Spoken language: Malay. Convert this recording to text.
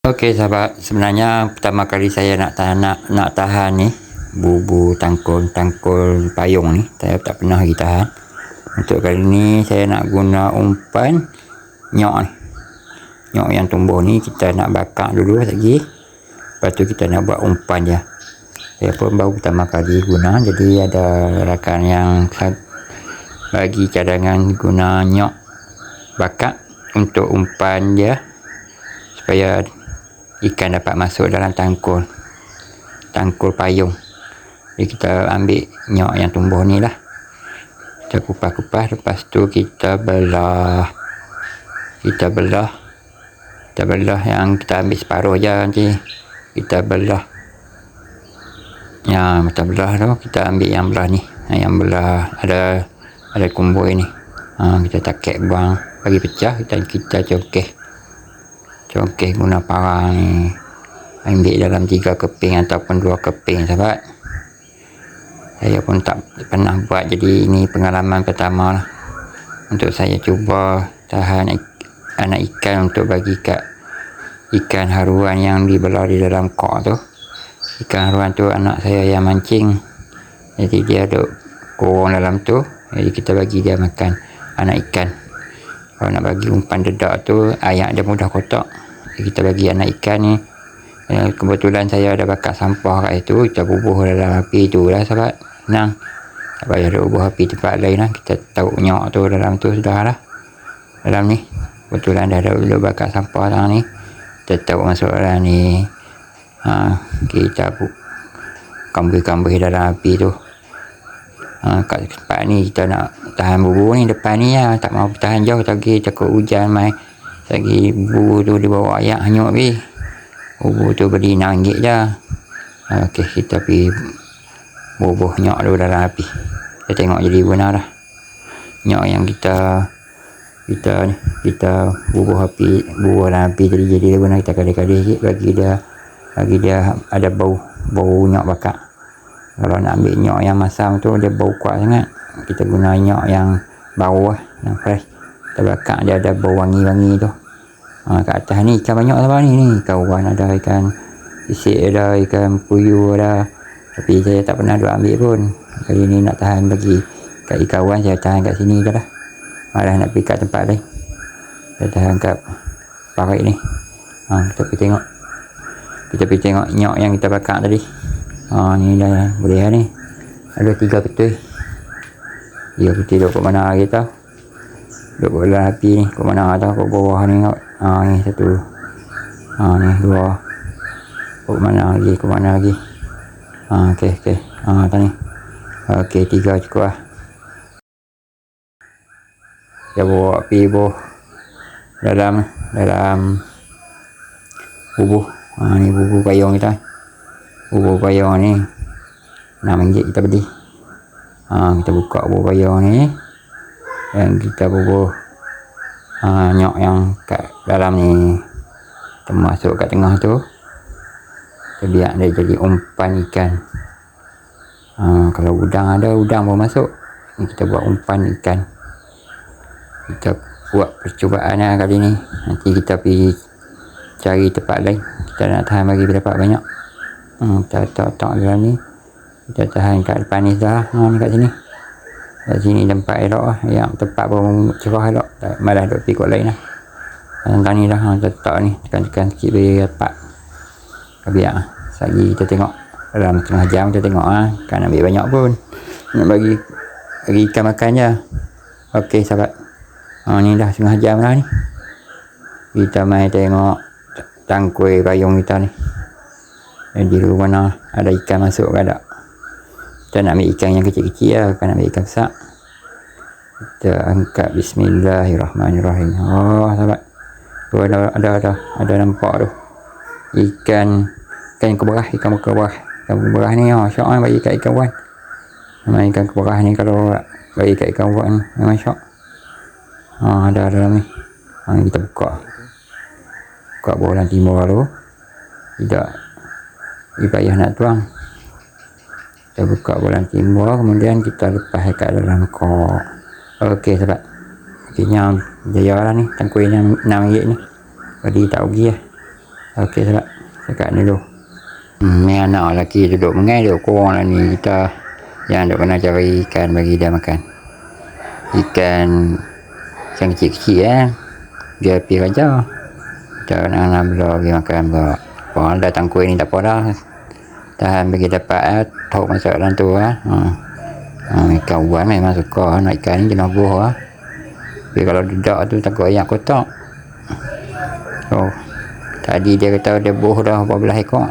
Okey sahabat, sebenarnya pertama kali saya nak tahan ni bubu tangkul payung ni, saya tak pernah lagi tahan. Untuk kali ni saya nak guna umpan nyok ni. Nyok yang tumbuh ni kita nak bakar dulu lagi. Lepas tu kita nak buat umpan dia. Saya pun baru pertama kali guna, jadi ada rakan yang bagi cadangan guna nyok bakar untuk umpan dia supaya ikan dapat masuk dalam tangkul payung. Jadi kita ambil nyok yang tumbuh ni lah, kita kupas, lepas tu kita belah yang kita ambil separuh je nanti kita belah yang kita belah tu, kita ambil yang belah ni, yang belah ada kumbui ni, kita takik buang bagi pecah, kita congkeh guna parang ni, ambil dalam 3 keping ataupun 2 keping sahabat. Saya pun tak pernah buat, jadi ini pengalaman pertama lah untuk saya cuba tahan anak ikan untuk bagi kat ikan haruan yang dibelah di dalam kok tu. Ikan haruan tu anak saya yang mancing, jadi dia duk kurung dalam tu, jadi kita bagi dia makan anak ikan. Kalau nak bagi umpan dedak tu ayak dia mudah kotak, kita bagi anak ikan ni. Kebetulan saya ada bakar sampah kat situ, kita bubuh dalam api tu lah sahabat, senang, tak payah ada bubuh api tempat lain lah. Kita taruh nyok tu dalam tu sudah lah, dalam ni kebetulan dah ada bakar sampah dalam ni, kita taruh masuk dalam ni. Kita kambih dalam api tu. Kat tempat ni kita nak tahan bubu ni depan ni lah, tak mau tahan jauh lagi, takut hujan mai lagi bubu tu di bawah ayak hanyut pi. Bubu tu beli RM6 je. Okey, kita pergi bubuh nyok dulu dalam api, kita tengok jadi benar dah nyok yang kita bubuh dalam api jadi benar. Kita kadih-kadih sikit bagi dia ada bau nyok bakar. Kalau nak ambil nyok yang masam tu dia bau kuat sangat, kita guna nyok yang baru lah, yang fresh, kita bakar dia ada bau wangi-wangi tu. Kat atas ni ikan banyak lah ni kawan, ada ikan isik, ada ikan puyuh ada, tapi saya tak pernah duk ambil pun. Kali ni nak tahan bagi kat kawan, saya tahan kat sini je lah, malah nak pergi kat tempat lain, saya tahan kat parit ni. Kita pergi tengok nyok yang kita bakar tadi. Ni dah boleh lah ni, ada 3 betul. 3 betul duduk kat mana lagi tau, duduk dalam api ni, kat mana tau, kat bawah ni kot. Ni satu, ni 2, kat mana lagi. Okey tak ni. Okey, 3 cukup lah. Kita bawa api dalam bubuh. Ni bubuh payung kita. Bubuh payung ni RM6 kita beli. Kita buka bubuh payung ni dan kita bubuh nyok yang kat dalam ni, kita masuk kat tengah tu, kita biar dia jadi umpan ikan. Kalau udang ada, udang pun masuk. Ni kita buat umpan ikan. Kita buat percubaan lah kali ni, nanti kita pergi cari tempat lain, kita nak tahan bagi dapat banyak. Kita letak dalam ni, kita tahan kat depan ni dah. Ni kat sini, kat sini tempat elok lah, yang tempat pun cerah elok, malah duk pergi kot lain lah. Tentang ni dah, kita letak ni, tekan sikit bagi dapat. Biar lagi kita tengok dalam setengah jam, kita tengok kan ambil banyak pun, nak bagi ikan makan je. Okey sahabat, ni dah setengah jam dah ni, kita mai tengok tangkul payung kita ni, di luar mana ada ikan masuk ke tak. Kita nak ambil ikan yang kecil-kecil lah, bukan nak ambil ikan besar. Kita angkat, bismillahirrahmanirrahim. Sahabat, tu ada nampak tu ikan keberah ni. Syok kan bagi kat ikan kawan. Memang ikan keberah ni kalau bagi kat ikan kawan memang syok. Ada dalam ni. Kita buka bola timur tu, tidak payah nak tuang. Kita buka bola timur, kemudian kita lepas kat dalam kok. Okey sahabat, akhirnya jaya lah ni tangkul yang RM6 ni, jadi tak rugi lah. Okey tak? Cakap ni dulu. Ni anak lelaki duduk mengai duduk kurang lah ni. Kita yang duk kena cari ikan bagi dia makan. Ikan yang kecil-kecil dia pergi kerja. Kita nak bela bagi makan pula. Orang datang kuih ni tak apa dah. Tahan bagi dapat tahu masuk dalam tu lah. Ikan uban memang suka nak ikan ni jenis buah lah. Tapi kalau tidak tu takut ayam kotak. Tadi dia kata dia buah dah 14 ekor.